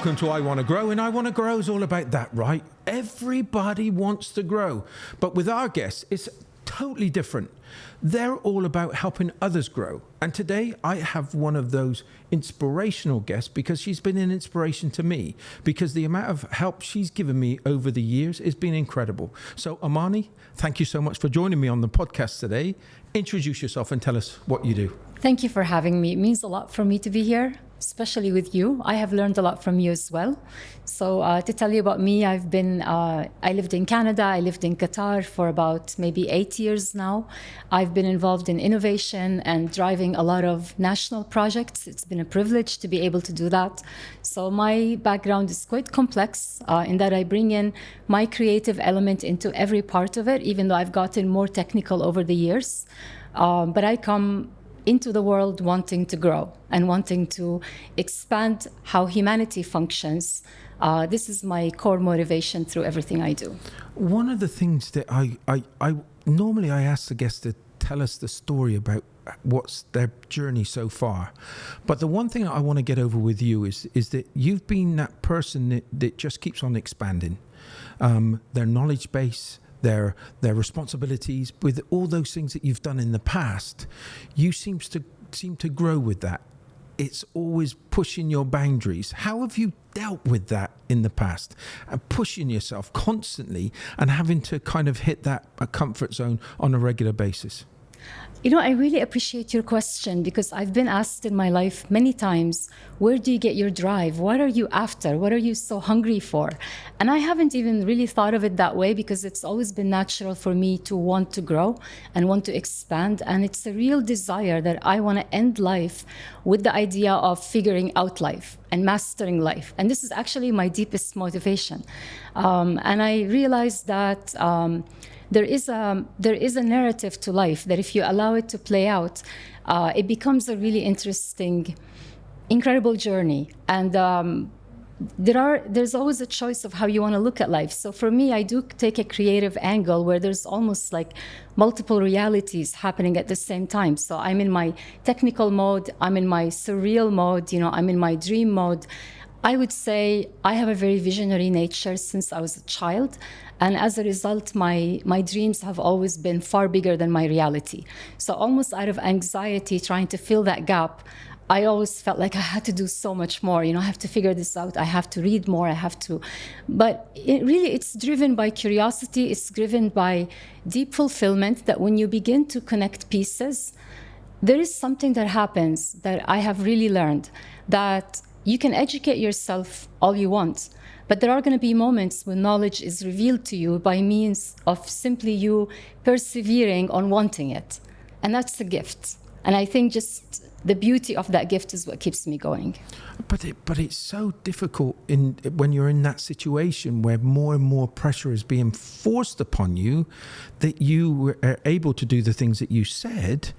Welcome to I Want to Grow, and I Want to Grow is all about that, right? Everybody wants to grow. But with our guests, it's totally different. They're all about helping others grow. And today I have one of those inspirational guests because she's been an inspiration to me, because the amount of help she's given me over the years has been incredible. So Amani, thank you so much for joining me on the podcast today. Introduce yourself and tell us what you do. Thank you for having me. It means a lot for me to be here, especially with you. I have learned a lot from you as well. So to tell you about me, I lived in Canada, I lived in Qatar for about maybe 8 years now. I've been involved in innovation and driving a lot of national projects. It's been a privilege to be able to do that. So my background is quite complex in that I bring in my creative element into every part of it, even though I've gotten more technical over the years. But I come into the world wanting to grow and wanting to expand how humanity functions. This is my core motivation through everything I do. One of the things that I normally I ask the guests to tell us the story about what's their journey so far. But the one thing I want to get over with you is that you've been that person that just keeps on expanding their knowledge base, their responsibilities, with all those things that you've done in the past. You seem to grow with that. It's always pushing your boundaries. How have you dealt with that in the past, and pushing yourself constantly and having to kind of hit that comfort zone on a regular basis? You know, I really appreciate your question, because I've been asked in my life many times, where do you get your drive? What are you after? What are you so hungry for? And I haven't even really thought of it that way, because it's always been natural for me to want to grow and want to expand. And it's a real desire that I want to end life with the idea of figuring out life and mastering life. And this is actually my deepest motivation. And I realized that there is a narrative to life that if you allow it to play out, it becomes a really interesting, incredible journey. And there's always a choice of how you want to look at life. So for me, I do take a creative angle where there's almost like multiple realities happening at the same time. So I'm in my technical mode, I'm in my surreal mode, I'm in my dream mode. I would say I have a very visionary nature since I was a child. And as a result, my dreams have always been far bigger than my reality. So almost out of anxiety, trying to fill that gap, I always felt like I had to do so much more. I have to figure this out. I have to read more. But it's driven by curiosity. It's driven by deep fulfillment, that when you begin to connect pieces, there is something that happens that I have really learned, that you can educate yourself all you want, but there are going to be moments when knowledge is revealed to you by means of simply you persevering on wanting it. And that's the gift. And I think just the beauty of that gift is what keeps me going. But it's so difficult when you're in that situation where more and more pressure is being forced upon you, that you are able to do the things that you said,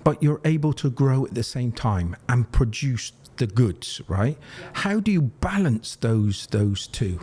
but you're able to grow at the same time and produce the goods, right? Yeah. How do you balance those two?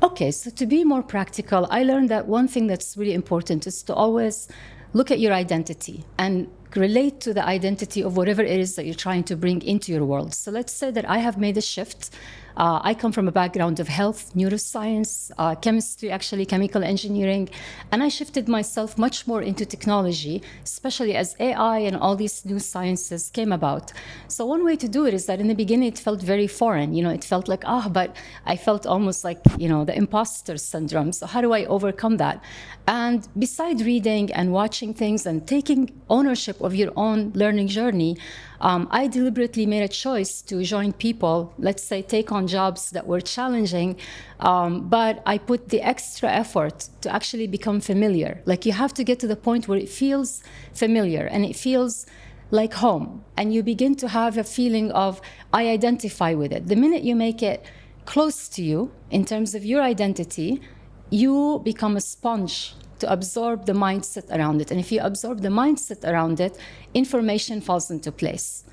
Okay, so to be more practical, I learned that one thing that's really important is to always look at your identity and relate to the identity of whatever it is that you're trying to bring into your world. So let's say that I have made a shift. I come from a background of health, neuroscience, chemistry, actually chemical engineering, and I shifted myself much more into technology, especially as AI and all these new sciences came about. So one way to do it is that in the beginning it felt very foreign. It felt like, but I felt almost like, the imposter syndrome. So how do I overcome that? And beside reading and watching things and taking ownership of your own learning journey, I deliberately made a choice to join people, let's say take on jobs that were challenging, but I put the extra effort to actually become familiar. Like, you have to get to the point where it feels familiar and it feels like home, and you begin to have a feeling of, I identify with it. The minute you make it close to you in terms of your identity, you become a sponge to absorb the mindset around it. And if you absorb the mindset around it, information falls into place.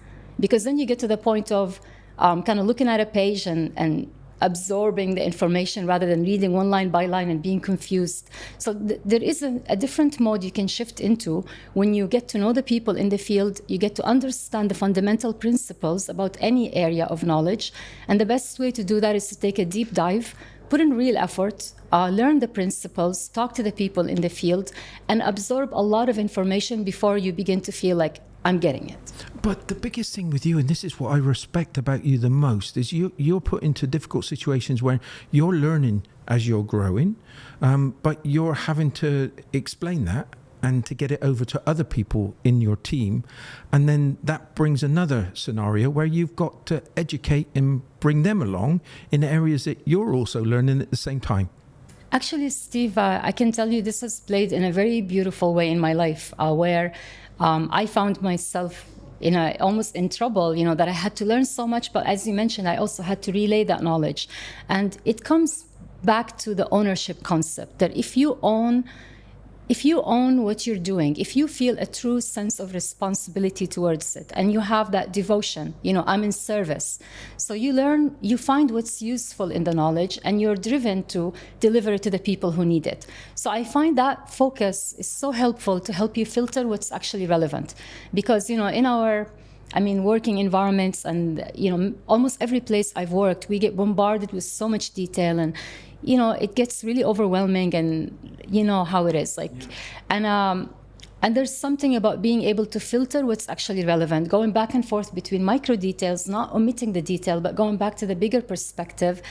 Because then you get to the point of kind of looking at a page and absorbing the information rather than reading one line by line and being confused. So there is a different mode you can shift into when you get to know the people in the field, you get to understand the fundamental principles about any area of knowledge. And the best way to do that is to take a deep dive, put in real effort, learn the principles, talk to the people in the field, and absorb a lot of information before you begin to feel like, I'm getting it. But the biggest thing with you, and this is what I respect about you the most, is you're put into difficult situations where you're learning as you're growing, but you're having to explain that and to get it over to other people in your team. And then that brings another scenario where you've got to educate and bring them along in areas that you're also learning at the same time. Actually, Steve, I can tell you this has played in a very beautiful way in my life, where I found myself almost in trouble, that I had to learn so much. But as you mentioned, I also had to relay that knowledge. And it comes back to the ownership concept, that if you own what you're doing, if you feel a true sense of responsibility towards it, and you have that devotion, I'm in service. So you find what's useful in the knowledge, and you're driven to deliver it to the people who need it. So I find that focus is so helpful to help you filter what's actually relevant. Because, in our working environments and, almost every place I've worked, we get bombarded with so much detail, and it gets really overwhelming, and you know how it is. And there's something about being able to filter what's actually relevant, going back and forth between micro details, not omitting the detail, but going back to the bigger perspective,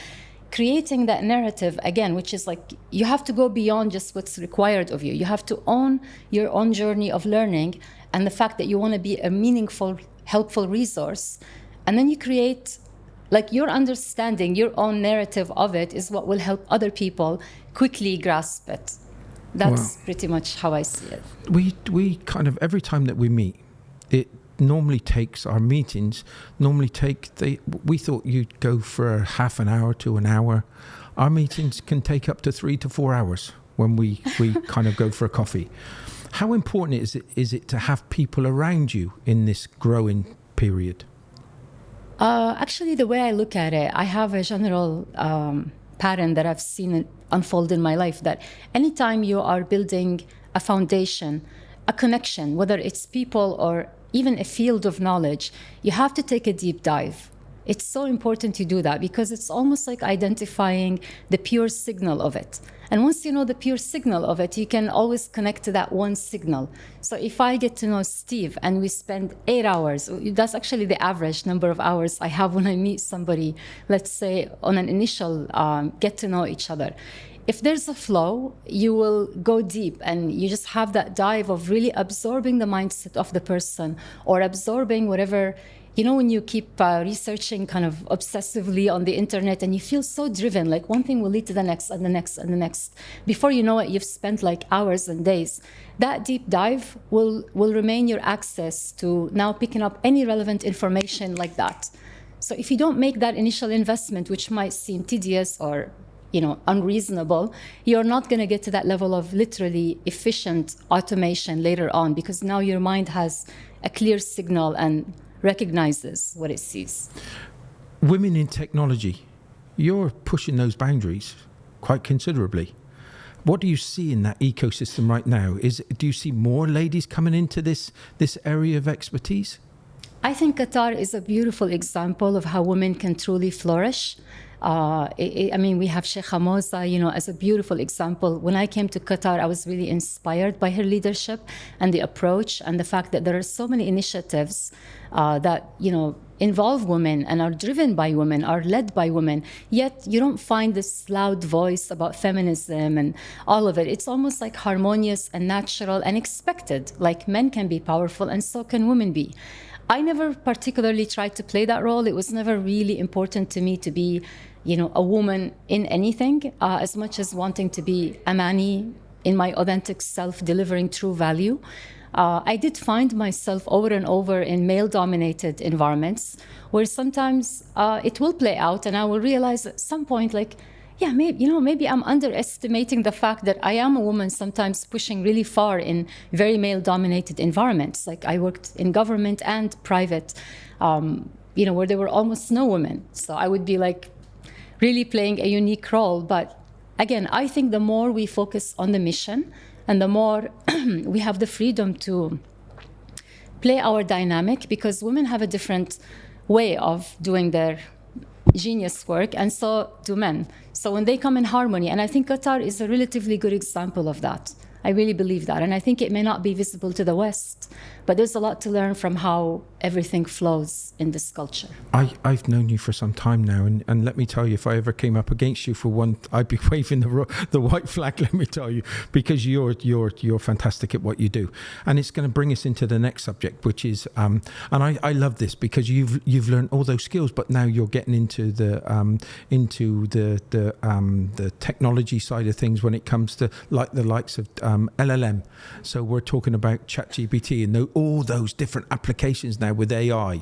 creating that narrative again, which is like you have to go beyond just what's required of you. You have to own your own journey of learning and the fact that you want to be a meaningful, helpful resource. And then you create, your understanding, your own narrative of it is what will help other people quickly grasp it. That's pretty much how I see it. We kind of, every time that we meet, it normally takes, our meetings normally we thought you'd go for half an hour to an hour. Our meetings can take up to 3 to 4 hours when we kind of go for a coffee. How important is it to have people around you in this growing period? Actually, the way I look at it, I have a general pattern that I've seen it unfold in my life, that anytime you are building a foundation, a connection, whether it's people or even a field of knowledge, you have to take a deep dive. It's so important to do that because it's almost like identifying the pure signal of it. And once you know the pure signal of it, you can always connect to that one signal. So if I get to know Steve and we spend 8 hours, that's actually the average number of hours I have when I meet somebody, let's say on an initial get to know each other. If there's a flow, you will go deep and you just have that dive of really absorbing the mindset of the person or absorbing whatever. When you keep researching kind of obsessively on the internet and you feel so driven, like one thing will lead to the next and the next and the next. Before you know it, you've spent like hours and days. That deep dive will remain your access to now picking up any relevant information like that. So if you don't make that initial investment, which might seem tedious or unreasonable, you're not going to get to that level of literally efficient automation later on, because now your mind has a clear signal and recognizes what it sees. Women in technology, you're pushing those boundaries quite considerably. What do you see in that ecosystem right now? Do you see more ladies coming into this area of expertise? I think Qatar is a beautiful example of how women can truly flourish. We have Sheikha Moza, as a beautiful example. When I came to Qatar, I was really inspired by her leadership and the approach and the fact that there are so many initiatives that, involve women and are driven by women, are led by women. Yet you don't find this loud voice about feminism and all of it. It's almost like harmonious and natural and expected. Like men can be powerful and so can women be. I never particularly tried to play that role. It was never really important to me to be, a woman in anything, as much as wanting to be Amani in my authentic self, delivering true value. I did find myself over and over in male-dominated environments where sometimes it will play out and I will realize at some point, maybe I'm underestimating the fact that I am a woman sometimes pushing really far in very male-dominated environments. Like I worked in government and private, where there were almost no women. So I would be really playing a unique role. But again, I think the more we focus on the mission and the more we have the freedom to play our dynamic, because women have a different way of doing their genius work, and so do men. So when they come in harmony, and I think Qatar is a relatively good example of that. I really believe that. And I think it may not be visible to the West, but there's a lot to learn from how everything flows in this culture. I've known you for some time now, and let me tell you, if I ever came up against you for one, I'd be waving the white flag, let me tell you, because you're fantastic at what you do. And it's going to bring us into the next subject, which is, and I love this because you've learned all those skills, but now you're getting into the technology side of things when it comes to the likes of LLM. So we're talking about ChatGPT and all those different applications now with AI.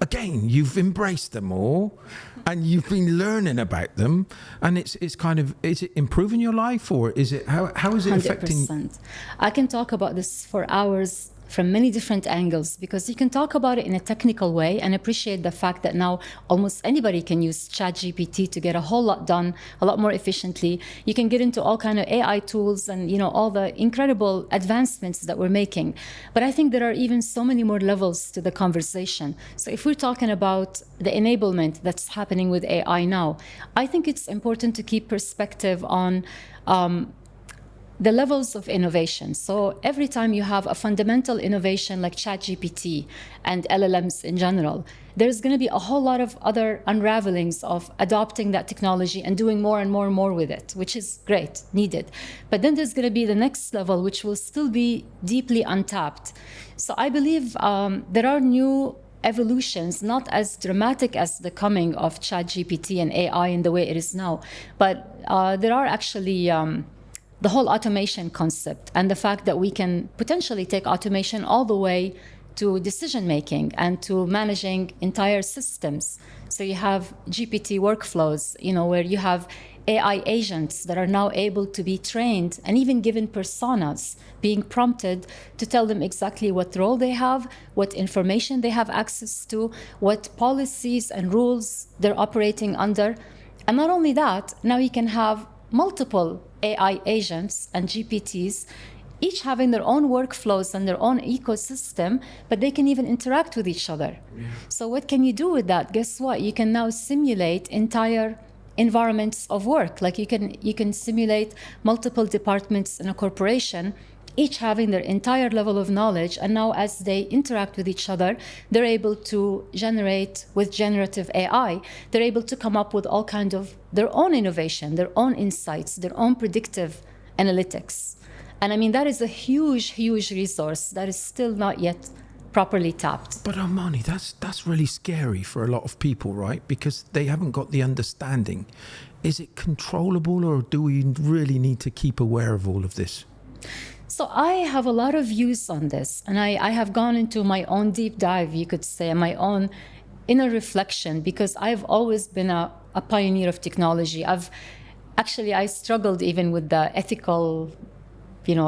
Again, you've embraced them all and you've been learning about them, and it's kind of, is it improving your life, or is it, how is it 100%. Affecting? I can talk about this for hours from many different angles, because you can talk about it in a technical way and appreciate the fact that now almost anybody can use ChatGPT to get a whole lot done a lot more efficiently. You can get into all kind of AI tools and, you know, all the incredible advancements that we're making. But I think there are even so many more levels to the conversation. So if we're talking about the enablement that's happening with AI now, I think it's important to keep perspective on the levels of innovation. So every time you have a fundamental innovation like ChatGPT and LLMs in general, there's going to be a whole lot of other unravelings of adopting that technology and doing more and more and more with it, which is great, needed. But then there's going to be the next level, which will still be deeply untapped. So I believe there are new evolutions, not as dramatic as the coming of ChatGPT and AI in the way it is now, but there are actually the whole automation concept, and the fact that we can potentially take automation all the way to decision making and to managing entire systems. So you have GPT workflows, you know, where you have AI agents that are now able to be trained and even given personas, being prompted to tell them exactly what role they have, what information they have access to, what policies and rules they're operating under. And not only that, now you can have multiple AI agents and GPTs, each having their own workflows and their own ecosystem, but they can even interact with each other. Yeah. So what can you do with that? Guess what? You can now simulate entire environments of work. Like you can simulate multiple departments in a corporation, each having their entire level of knowledge, and now as they interact with each other, they're able to generate, with generative AI, they're able to come up with all kinds of their own innovation, their own insights, their own predictive analytics. And I mean, that is a huge, huge resource that is still not yet properly tapped. But Amani, that's really scary for a lot of people, right? Because they haven't got the understanding. Is it controllable, or do we really need to keep aware of all of this? So I have a lot of views on this, and I have gone into my own deep dive, you could say, my own inner reflection, because I've always been a pioneer of technology. I struggled even with the ethical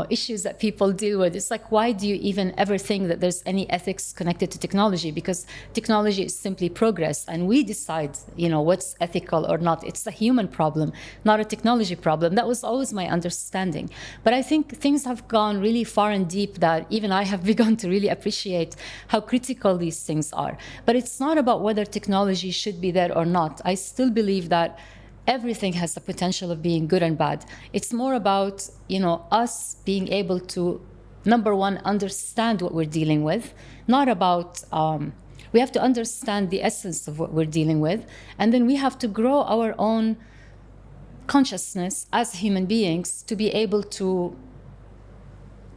issues that people deal with. It's like, why do you even ever think that there's any ethics connected to technology? Because technology is simply progress, and we decide, what's ethical or not. It's a human problem, not a technology problem. That was always my understanding. But I think things have gone really far and deep that even I have begun to really appreciate how critical these things are. But it's not about whether technology should be there or not. I still believe that everything has the potential of being good and bad. It's more about, us being able to, number one, understand what we're dealing with, not about, we have to understand the essence of what we're dealing with, and then we have to grow our own consciousness as human beings to be able to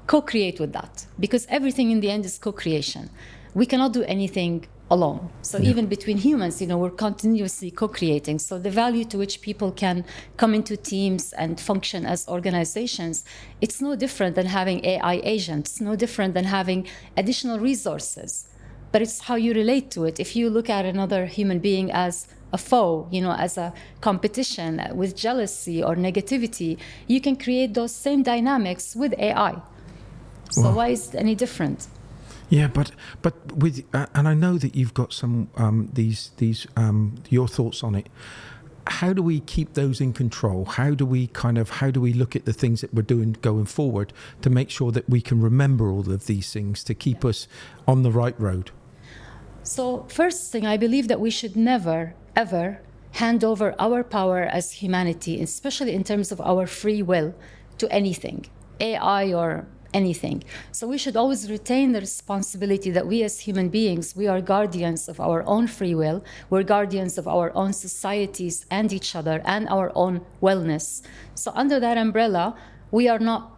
co-create with that, because everything in the end is co-creation. We cannot do anything alone. So even between humans, we're continuously co-creating. So the value to which people can come into teams and function as organizations, it's no different than having AI agents, no different than having additional resources. But it's how you relate to it. If you look at another human being as a foe, as a competition with jealousy or negativity, you can create those same dynamics with AI. So why is it any different? Yeah, but with and I know that you've got some these your thoughts on it. how do we keep those in control? How do we look at the things that we're doing going forward to make sure that we can remember all of these things to keep us on the right road? So first thing, I believe that we should never, ever hand over our power as humanity, especially in terms of our free will, to anything, AI or anything. So we should always retain the responsibility that we as human beings, we are guardians of our own free will, we're guardians of our own societies and each other and our own wellness. So under that umbrella, we are not,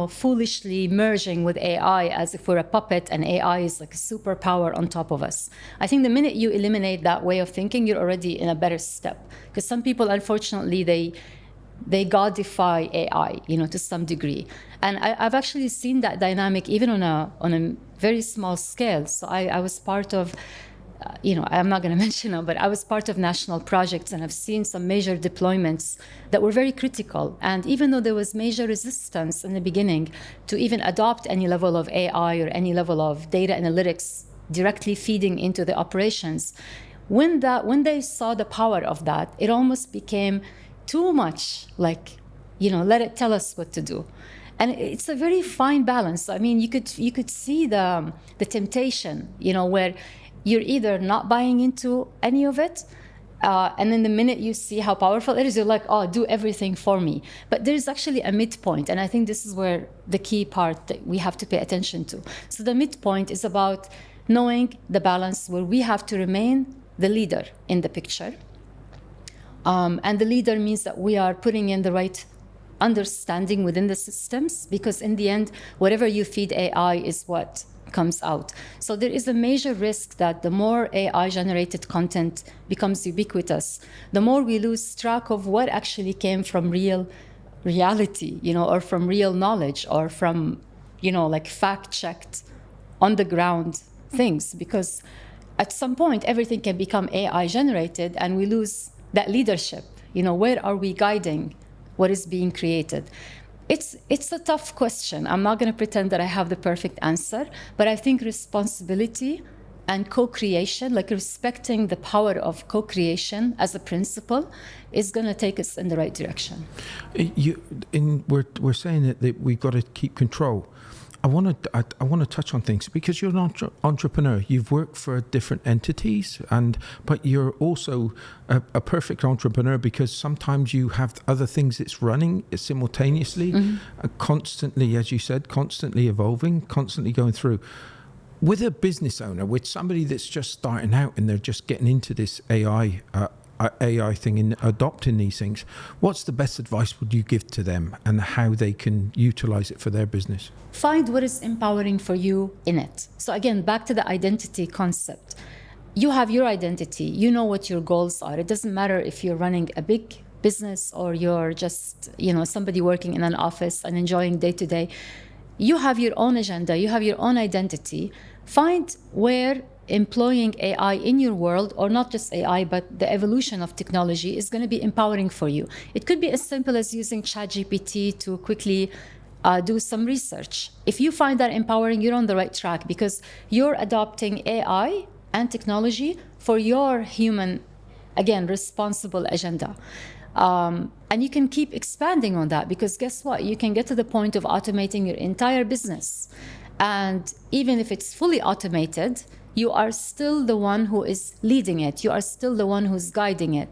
foolishly merging with AI as if we're a puppet and AI is like a superpower on top of us. I think the minute you eliminate that way of thinking, you're already in a better step. Because some people, unfortunately, they godify AI, to some degree. And I've actually seen that dynamic even on a very small scale. So I was part of, I'm not going to mention them, but I was part of national projects, and I've seen some major deployments that were very critical. And even though there was major resistance in the beginning to even adopt any level of AI or any level of data analytics directly feeding into the operations, when they saw the power of that, it almost became too much like, let it tell us what to do. And it's a very fine balance. I mean, you could see the temptation, where you're either not buying into any of it, and then the minute you see how powerful it is, you're like, oh, do everything for me. But there's actually a midpoint, and I think this is where the key part that we have to pay attention to. So the midpoint is about knowing the balance where we have to remain the leader in the picture. And the leader means that we are putting in the right understanding within the systems, because in the end, whatever you feed AI is what comes out. So there is a major risk that the more AI-generated content becomes ubiquitous, the more we lose track of what actually came from reality, or from real knowledge, or from, like fact-checked, on-the-ground things. Because at some point, everything can become AI-generated, and we lose that leadership. Where are we guiding what is being created? It's a tough question. I'm not going to pretend that I have the perfect answer, but I think responsibility and co-creation, like respecting the power of co-creation as a principle, is going to take us in the right direction. We're saying that we've got to keep control. I want to touch on things because you're an entrepreneur. You've worked for different entities, but you're also a perfect entrepreneur because sometimes you have other things that's running simultaneously, constantly, as you said, constantly evolving, constantly going through. With a business owner, with somebody that's just starting out and they're just getting into this AI thing and adopting these things, what's the best advice would you give to them and how they can utilize it for their business? Find what is empowering for you in it. So again, back to the identity concept. You have your identity. You know what your goals are. It doesn't matter if you're running a big business or you're just, somebody working in an office and enjoying day to day. You have your own agenda. You have your own identity. Find where employing AI in your world, or not just AI, but the evolution of technology, is going to be empowering for you. It could be as simple as using ChatGPT to quickly do some research. If you find that empowering, you're on the right track because you're adopting AI and technology for your human, again, responsible agenda. And you can keep expanding on that because guess what? You can get to the point of automating your entire business. And even if it's fully automated, you are still the one who is leading it. You are still the one who's guiding it.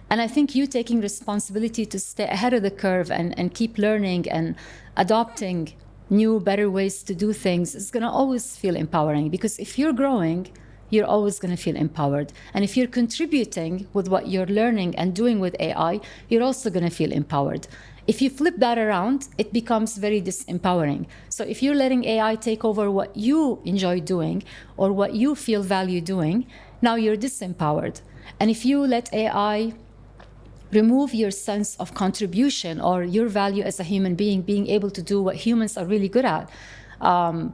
And I think you taking responsibility to stay ahead of the curve and keep learning and adopting new, better ways to do things is going to always feel empowering. Because if you're growing, you're always going to feel empowered. And if you're contributing with what you're learning and doing with AI, you're also going to feel empowered. If you flip that around, it becomes very disempowering. So if you're letting AI take over what you enjoy doing or what you feel value doing, now you're disempowered. And if you let AI remove your sense of contribution or your value as a human being able to do what humans are really good at,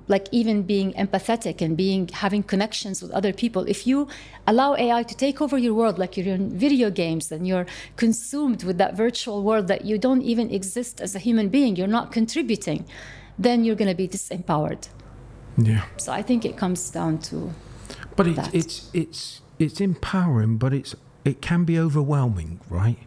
like even being empathetic and having connections with other people. If you allow AI to take over your world, like you're in video games and you're consumed with that virtual world that you don't even exist as a human being, you're not contributing, then you're going to be disempowered. Yeah. So I think it comes down to it's empowering, but it's it can be overwhelming, right?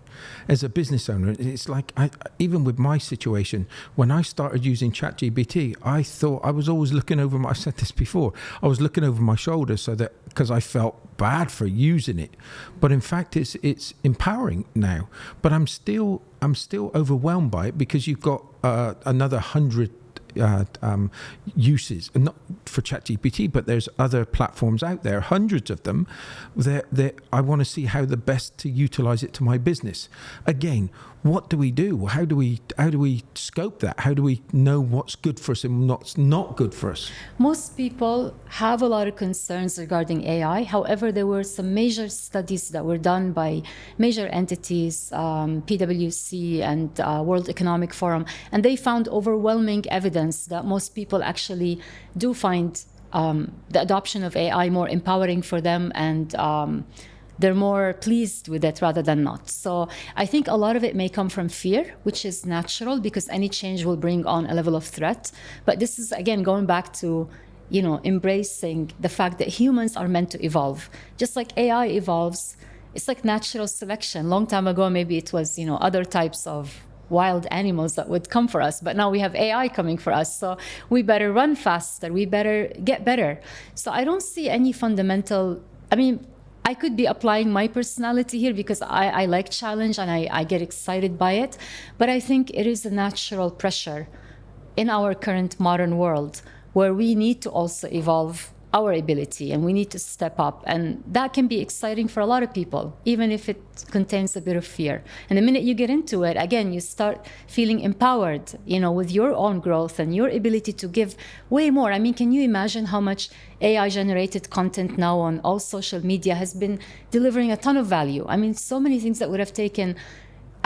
As a business owner, it's like, even with my situation, when I started using ChatGPT, I thought I was always looking over my, I said this before, I was looking over my shoulder because I felt bad for using it. But in fact, it's empowering now. But I'm still overwhelmed by it, because you've got another 100 uses, not for ChatGPT, but there's other platforms out there, hundreds of them, that I want to see how the best to utilize it to my business. Again, what do we do? How do we scope that? How do we know what's good for us and what's not good for us? Most people have a lot of concerns regarding AI. However, there were some major studies that were done by major entities, PwC and World Economic Forum, and they found overwhelming evidence that most people actually do find the adoption of AI more empowering for them, and they're more pleased with it rather than not. So I think a lot of it may come from fear, which is natural, because any change will bring on a level of threat. But this is, again, going back to, embracing the fact that humans are meant to evolve. Just like AI evolves, it's like natural selection. Long time ago, maybe it was, other types of wild animals that would come for us. But now we have AI coming for us. So we better run faster. We better get better. So I don't see any fundamental, I could be applying my personality here because I like challenge and I get excited by it. But I think it is a natural pressure in our current modern world where we need to also evolve our ability and we need to step up. And that can be exciting for a lot of people, even if it contains a bit of fear. And the minute you get into it, again, you start feeling empowered, with your own growth and your ability to give way more. Can you imagine how much AI-generated content now on all social media has been delivering a ton of value? So many things that would have taken...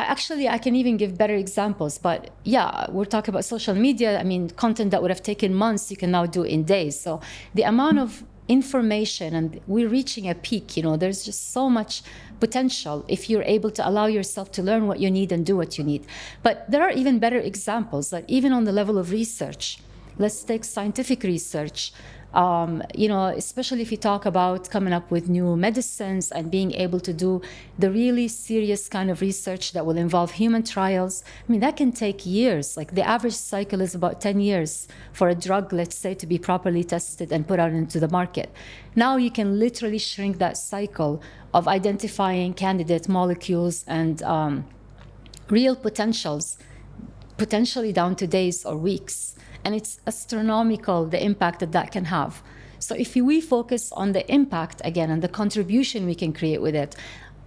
Actually, I can even give better examples, but yeah, we're talking about social media. Content that would have taken months, you can now do in days. So the amount of information, and we're reaching a peak, there's just so much potential if you're able to allow yourself to learn what you need and do what you need. But there are even better examples, that even on the level of research, let's take scientific research. Especially if you talk about coming up with new medicines and being able to do the really serious kind of research that will involve human trials. That can take years. Like the average cycle is about 10 years for a drug, let's say, to be properly tested and put out into the market. Now you can literally shrink that cycle of identifying candidate molecules and real potentials, potentially down to days or weeks. And it's astronomical, the impact that can have. So if we focus on the impact, again, and the contribution we can create with it,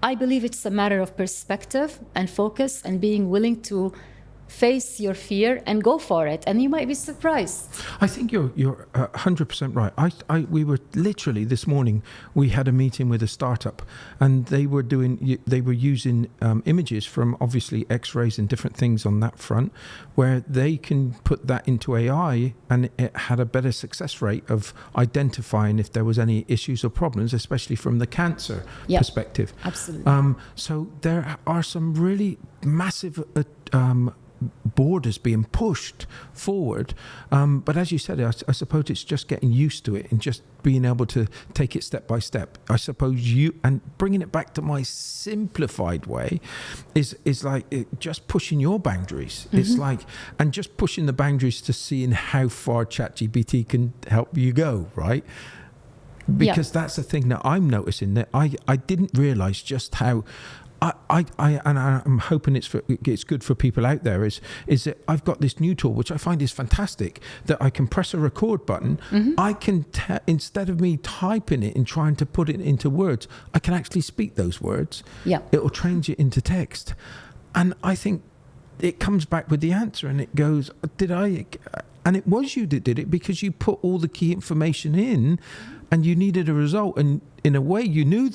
I believe it's a matter of perspective and focus and being willing to face your fear and go for it, and you might be surprised. I think you're 100% right. We were literally this morning, we had a meeting with a startup, and they were using images from obviously X-rays and different things on that front, where they can put that into AI, and it had a better success rate of identifying if there was any issues or problems, especially from the cancer perspective. Absolutely. So there are some really massive borders being pushed forward, but as you said, I suppose it's just getting used to it and just being able to take it step by step. I suppose and bringing it back to my simplified way is like just pushing your boundaries. Mm-hmm. It's like, and just pushing the boundaries to seeing how far ChatGPT can help you go, right? Because that's the thing that I'm noticing, that I didn't realize just how I'm hoping it's good for people out there, is that I've got this new tool, which I find is fantastic, that I can press a record button. Mm-hmm. I can, instead of me typing it and trying to put it into words, I can actually speak those words. Yeah. It will change it into text. And I think it comes back with the answer, and it goes, and it was you that did it, because you put all the key information in and you needed a result. And in a way, you knew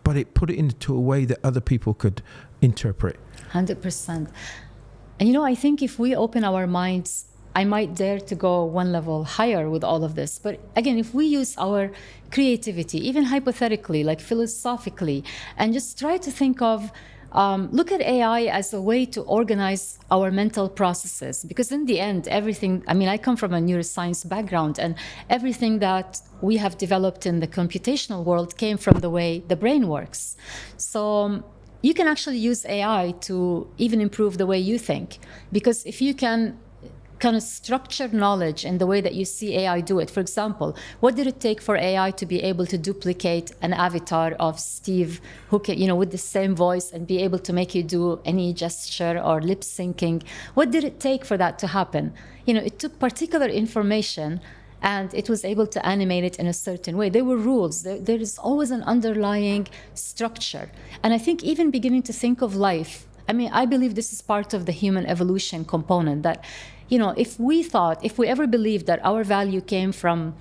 but it put it into a way that other people could interpret. 100%. And I think if we open our minds, I might dare to go one level higher with all of this. But again, if we use our creativity, even hypothetically, like philosophically, and just try to think of look at AI as a way to organize our mental processes. Because in the end, everything, I mean, I come from a neuroscience background, and everything that we have developed in the computational world came from the way the brain works. So you can actually use AI to even improve the way you think. Because if you can kind of structured knowledge in the way that you see AI do it. For example, what did it take for AI to be able to duplicate an avatar of Steve, who can, with the same voice and be able to make you do any gesture or lip syncing? What did it take for that to happen? It took particular information and it was able to animate it in a certain way. There were rules. There is always an underlying structure. And I think even beginning to think of life, I believe this is part of the human evolution component, that if we ever believed that our value came from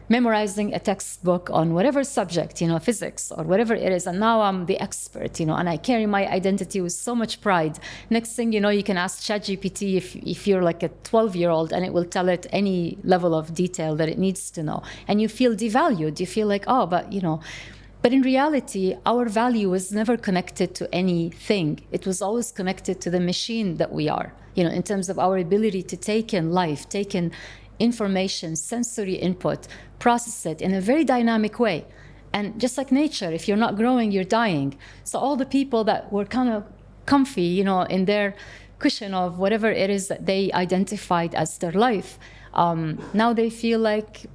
memorizing a textbook on whatever subject, physics or whatever it is, and now I'm the expert, and I carry my identity with so much pride. Next thing you know, you can ask ChatGPT if you're like a 12-year-old, and it will tell it any level of detail that it needs to know. And you feel devalued. You feel like, But in reality, our value was never connected to anything. It was always connected to the machine that we are, in terms of our ability to take in life, take in information, sensory input, process it in a very dynamic way. And just like nature, if you're not growing, you're dying. So all the people that were kind of comfy, in their cushion of whatever it is that they identified as their life, now they feel like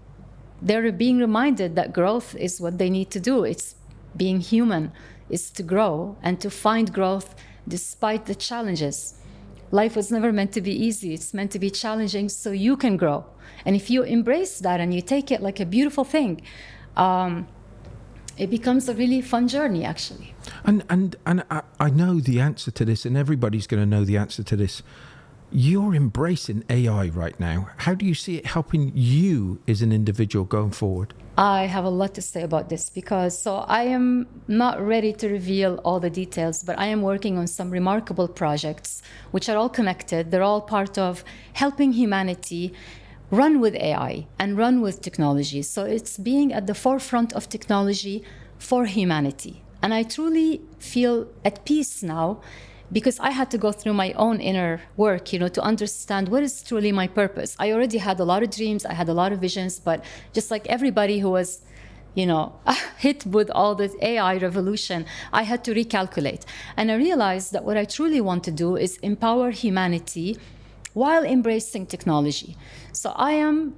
they're being reminded that growth is what they need to do. It's being human, is to grow and to find growth despite the challenges. Life was never meant to be easy. It's meant to be challenging so you can grow. And if you embrace that and you take it like a beautiful thing, it becomes a really fun journey, actually. And I know the answer to this, and everybody's going to know the answer to this. You're embracing AI right now. How do you see it helping you as an individual going forward? I have a lot to say about this because I am not ready to reveal all the details, but I am working on some remarkable projects which are all connected. They're all part of helping humanity run with AI and run with technology. So it's being at the forefront of technology for humanity. And I truly feel at peace now, because I had to go through my own inner work, to understand what is truly my purpose. I already had a lot of dreams, I had a lot of visions, but just like everybody who was, hit with all this AI revolution, I had to recalculate. And I realized that what I truly want to do is empower humanity while embracing technology. So I am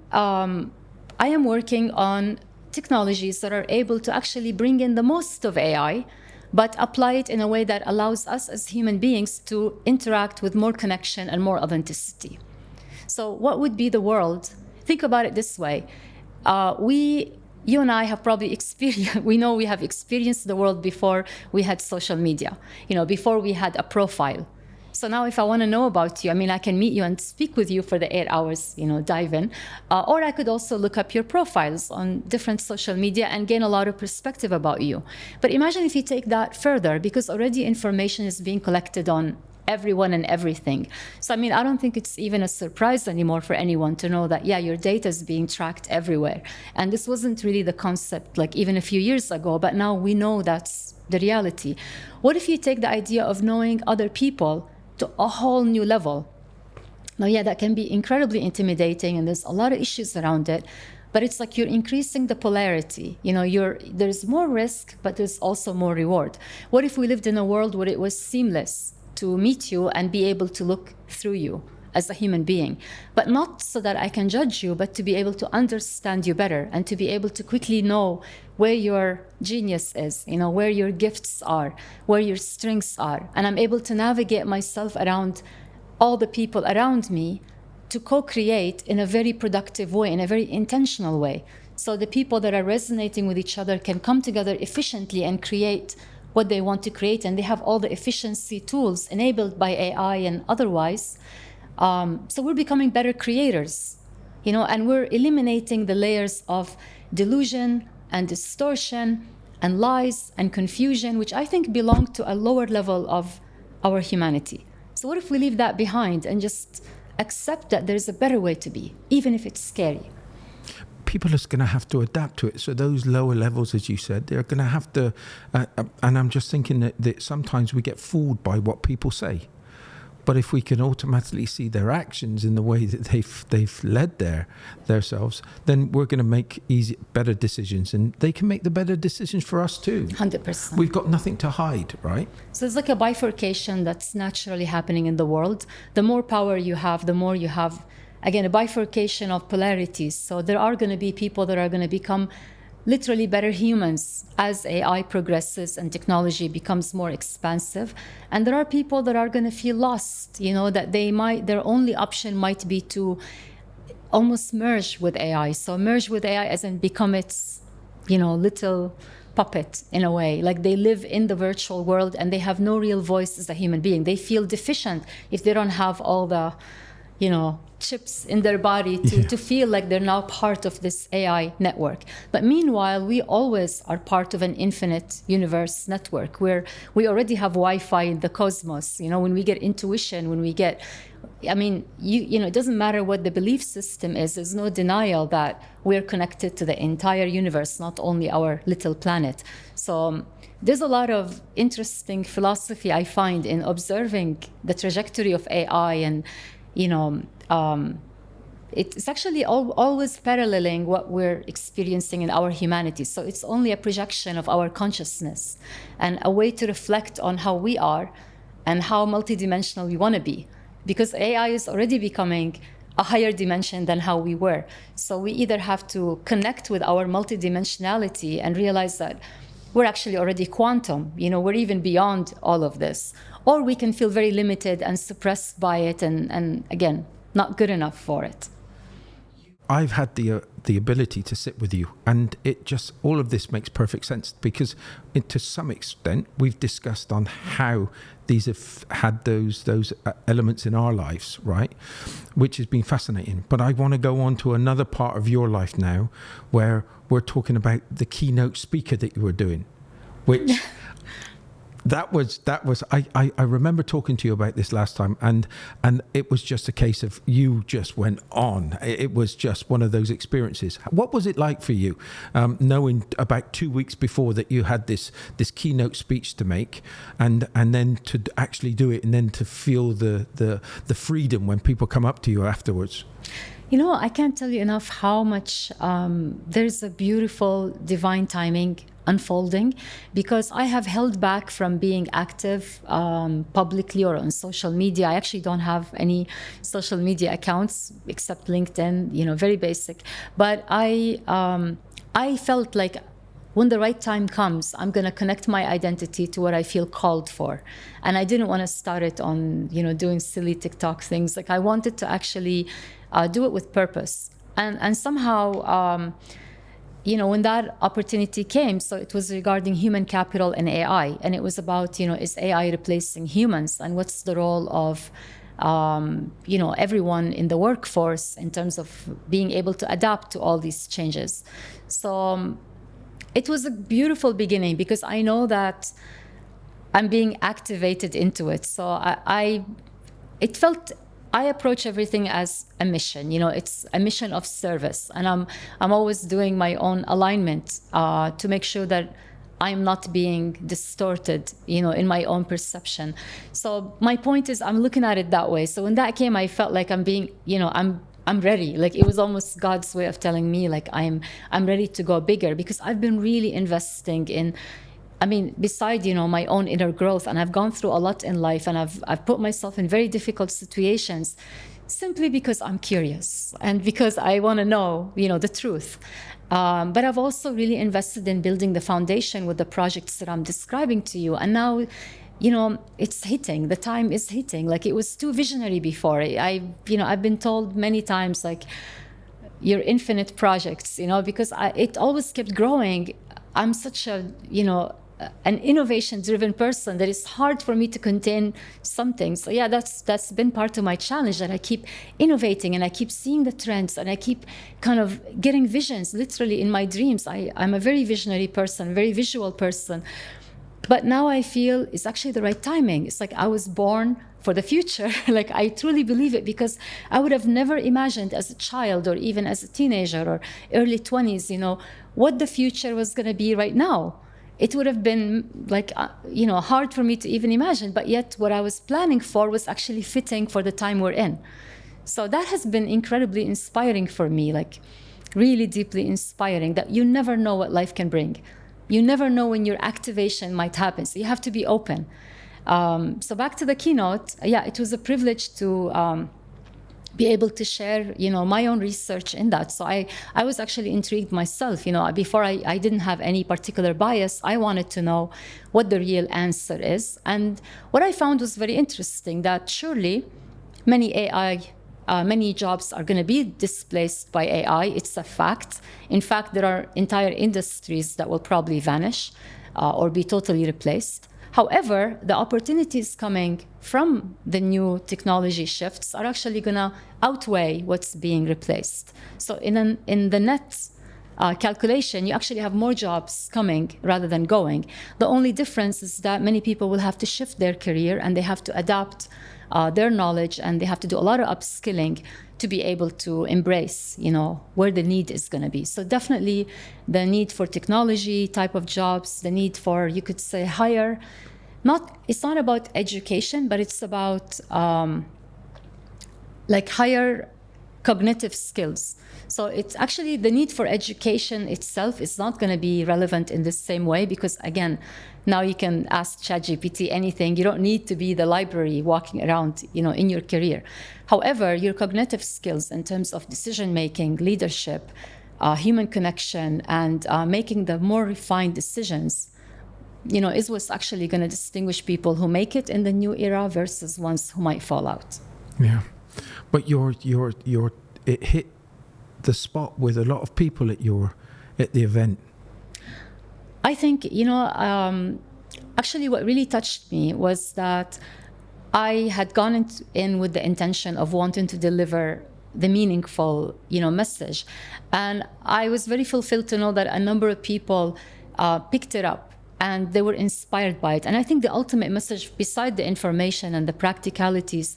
working on technologies that are able to actually bring in the most of AI, but apply it in a way that allows us as human beings to interact with more connection and more authenticity. So what would be the world? Think about it this way. You and I have probably experienced, we know we have experienced the world before we had social media, before we had a profile. So now if I want to know about you, I can meet you and speak with you for the 8 hours, dive in. Or I could also look up your profiles on different social media and gain a lot of perspective about you. But imagine if you take that further, because already information is being collected on everyone and everything. So, I don't think it's even a surprise anymore for anyone to know that, your data is being tracked everywhere. And this wasn't really the concept like even a few years ago, but now we know that's the reality. What if you take the idea of knowing other people to a whole new level? Now, that can be incredibly intimidating, and there's a lot of issues around it, but it's like you're increasing the polarity. There's more risk, but there's also more reward. What if we lived in a world where it was seamless to meet you and be able to look through you as a human being, but not so that I can judge you, but to be able to understand you better and to be able to quickly know where your genius is, where your gifts are, where your strengths are. And I'm able to navigate myself around all the people around me to co-create in a very productive way, in a very intentional way. So the people that are resonating with each other can come together efficiently and create what they want to create. And they have all the efficiency tools enabled by AI and otherwise. So we're becoming better creators, and we're eliminating the layers of delusion and distortion and lies and confusion, which I think belong to a lower level of our humanity. So what if we leave that behind and just accept that there's a better way to be, even if it's scary? people are going to have to adapt to it. So those lower levels, as you said, they're going to have to, and I'm just thinking that sometimes we get fooled by what people say. But if we can automatically see their actions in the way that they've led themselves, then we're going to make better decisions, and they can make the better decisions for us too. 100%. We've got nothing to hide, right? So it's like a bifurcation that's naturally happening in the world. The more power you have, the more you have, again, a bifurcation of polarities. So there are going to be people that are going to become literally better humans as AI progresses and technology becomes more expansive. And there are people that are going to feel lost, that their only option might be to almost merge with AI. So merge with AI as in become its, little puppet in a way. Like they live in the virtual world and they have no real voice as a human being. They feel deficient if they don't have all the, chips in their body to feel like they're now part of this AI network. But meanwhile, we always are part of an infinite universe network where we already have Wi-Fi in the cosmos. When we get intuition, when we get, it doesn't matter what the belief system is. There's no denial that we're connected to the entire universe, not only our little planet. So there's a lot of interesting philosophy I find in observing the trajectory of AI, and it's actually always paralleling what we're experiencing in our humanity. So it's only a projection of our consciousness and a way to reflect on how we are and how multidimensional we want to be. Because AI is already becoming a higher dimension than how we were. So we either have to connect with our multidimensionality and realize that we're actually already quantum, we're even beyond all of this. Or we can feel very limited and suppressed by it and again, not good enough for it. I've had the ability to sit with you, and it just, all of this makes perfect sense, because to some extent we've discussed on how these have had those elements in our lives, right? Which has been fascinating. But I want to go on to another part of your life now, where we're talking about the keynote speaker that you were doing, which that was I remember talking to you about this last time, and it was just a case of you just went on. It was just one of those experiences. What was it like for you, knowing about 2 weeks before that you had this keynote speech to make, and then to actually do it, and then to feel the freedom when people come up to you afterwards? I can't tell you enough how much there's a beautiful divine timing unfolding, because I have held back from being active publicly or on social media. I actually don't have any social media accounts except LinkedIn, very basic. But I felt like when the right time comes, I'm going to connect my identity to what I feel called for. And I didn't want to start it on, doing silly TikTok things. Like I wanted to actually do it with purpose. And somehow, when that opportunity came, so it was regarding human capital and AI. And it was about, is AI replacing humans? And what's the role of, everyone in the workforce in terms of being able to adapt to all these changes? So it was a beautiful beginning, because I know that I'm being activated into it. So I approach everything as a mission. It's a mission of service, and I'm always doing my own alignment to make sure that I'm not being distorted, in my own perception. So my point is, I'm looking at it that way. So when that came, I felt like I'm being, I'm ready. Like it was almost God's way of telling me, like I'm ready to go bigger, because I've been really investing in. Beside, my own inner growth, and I've gone through a lot in life, and I've put myself in very difficult situations simply because I'm curious and because I want to know, the truth. But I've also really invested in building the foundation with the projects that I'm describing to you. And now, it's hitting. The time is hitting. Like it was too visionary before. I've been told many times, like, your infinite projects, because it always kept growing. I'm such a, an innovation-driven person that it's hard for me to contain something. So yeah, that's been part of my challenge, that I keep innovating and I keep seeing the trends and I keep kind of getting visions literally in my dreams. I'm a very visionary person, very visual person. But now I feel it's actually the right timing. It's like I was born for the future. Like I truly believe it, because I would have never imagined as a child or even as a teenager or early 20s, what the future was going to be right now. It would have been like, hard for me to even imagine. But yet what I was planning for was actually fitting for the time we're in. So that has been incredibly inspiring for me, like really deeply inspiring, that you never know what life can bring. You never know when your activation might happen. So you have to be open. So back to the keynote, it was a privilege to be able to share, my own research in that. So I was actually intrigued myself. Before I didn't have any particular bias. I wanted to know what the real answer is. And what I found was very interesting, that surely many jobs are going to be displaced by AI. It's a fact. In fact, there are entire industries that will probably vanish or be totally replaced. However, the opportunities coming from the new technology shifts are actually going to outweigh what's being replaced. So in the net calculation, you actually have more jobs coming rather than going. The only difference is that many people will have to shift their career, and they have to adapt their knowledge, and they have to do a lot of upskilling to be able to embrace, where the need is going to be. So definitely the need for technology type of jobs, the need for, you could say, higher, it's not about education, but it's about higher cognitive skills. So it's actually the need for education itself is not going to be relevant in the same way, because again, now you can ask ChatGPT anything. You don't need to be the library walking around, in your career. However, your cognitive skills in terms of decision-making, leadership, human connection, and making the more refined decisions, is what's actually going to distinguish people who make it in the new era versus ones who might fall out. Yeah, but it hit the spot with a lot of people at the event. I think, actually what really touched me was that I had gone in with the intention of wanting to deliver the meaningful, message. And I was very fulfilled to know that a number of people picked it up and they were inspired by it. And I think the ultimate message, beside the information and the practicalities,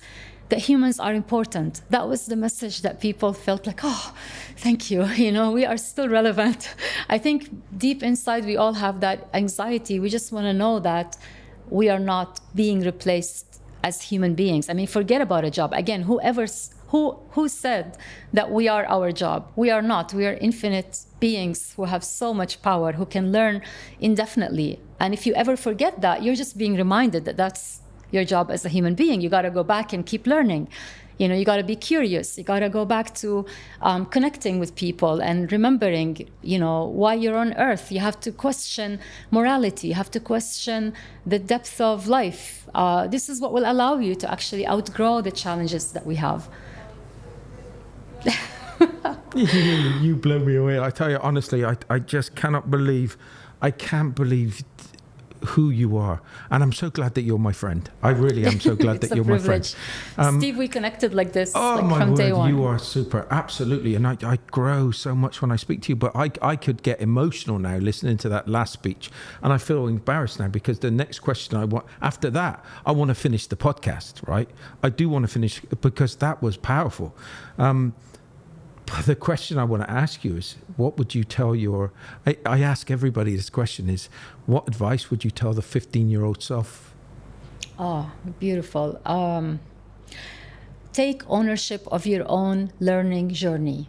that humans are important. That was the message that people felt like, oh, thank you. We are still relevant. I think deep inside, we all have that anxiety. We just want to know that we are not being replaced as human beings. I mean, forget about a job. Again, who said that we are our job? We are not. We are infinite beings who have so much power, who can learn indefinitely. And if you ever forget that, you're just being reminded that that's your job as a human being. You got to go back and keep learning. You got to be curious. You got to go back to connecting with people and remembering, why you're on earth. You have to question morality. You have to question the depth of life. This is what will allow you to actually outgrow the challenges that we have. You blow me away. I tell you honestly, I just can't believe who you are, and I'm so glad that you're my friend. I really am so glad that you're privilege. My friend. Steve, we connected like this my from word, day one. You are super, absolutely, and I grow so much when I speak to you. But I could get emotional now listening to that last speech, and I feel embarrassed now because the next question after that, I want to finish the podcast. Right, I do want to finish because that was powerful. The question I want to ask you is, what would you tell I ask everybody this question is, what advice would you tell the 15-year-old self? Oh, beautiful. Take ownership of your own learning journey.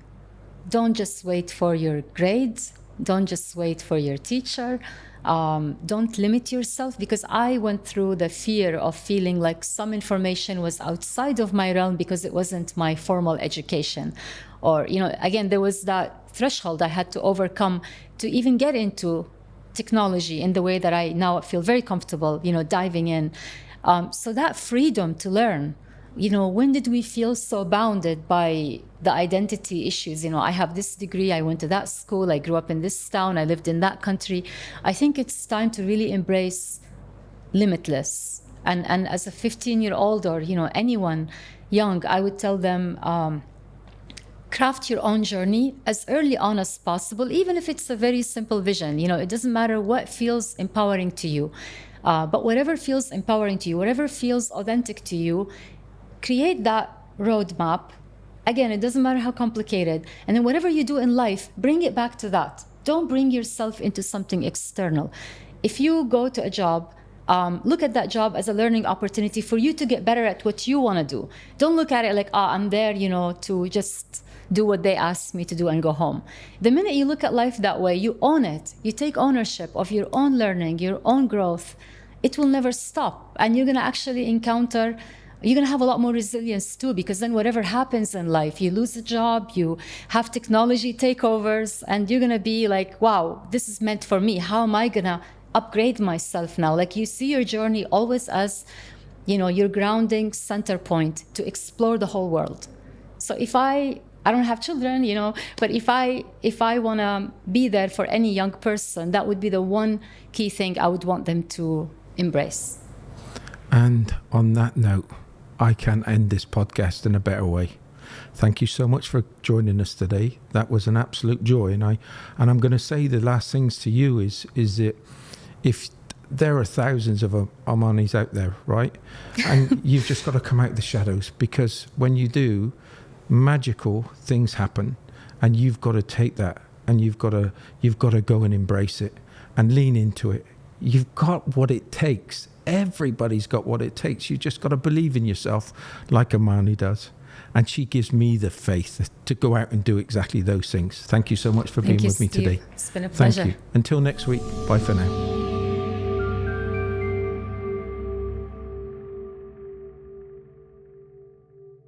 Don't just wait for your grades. Don't just wait for your teacher. Don't limit yourself, because I went through the fear of feeling like some information was outside of my realm because it wasn't my formal education. Or, again, there was that threshold I had to overcome to even get into technology in the way that I now feel very comfortable, diving in. So that freedom to learn, when did we feel so bounded by the identity issues? I have this degree, I went to that school, I grew up in this town, I lived in that country. I think it's time to really embrace limitless. And as a 15-year-old or, anyone young, I would tell them, craft your own journey as early on as possible, even if it's a very simple vision. It doesn't matter what feels empowering to you. But whatever feels empowering to you, whatever feels authentic to you, create that roadmap. Again, it doesn't matter how complicated. And then whatever you do in life, bring it back to that. Don't bring yourself into something external. If you go to a job, look at that job as a learning opportunity for you to get better at what you want to do. Don't look at it like, I'm there, to just do what they ask me to do and go home. The minute you look at life that way, you own it. You take ownership of your own learning, your own growth. It will never stop. And you're going to actually you're going to have a lot more resilience too, because then whatever happens in life, you lose a job, you have technology takeovers, and you're going to be like, wow, this is meant for me. How am I going to upgrade myself now? Like, you see your journey always as, your grounding center point to explore the whole world. So if I don't have children, but if I want to be there for any young person, that would be the one key thing I would want them to embrace. And on that note, I can end this podcast in a better way. Thank you so much for joining us today. That was an absolute joy. And I'm going to say the last things to you is that if there are thousands of Amanis out there, right? And you've just got to come out of the shadows, because when you do, magical things happen, and you've got to take that, and you've got to go and embrace it and lean into it. You've got what it takes. Everybody's got what it takes. You just got to believe in yourself, like Amani does. And she gives me the faith to go out and do exactly those things. Thank you so much for being with me today. It's been a pleasure. Thank you. Until next week, bye for now.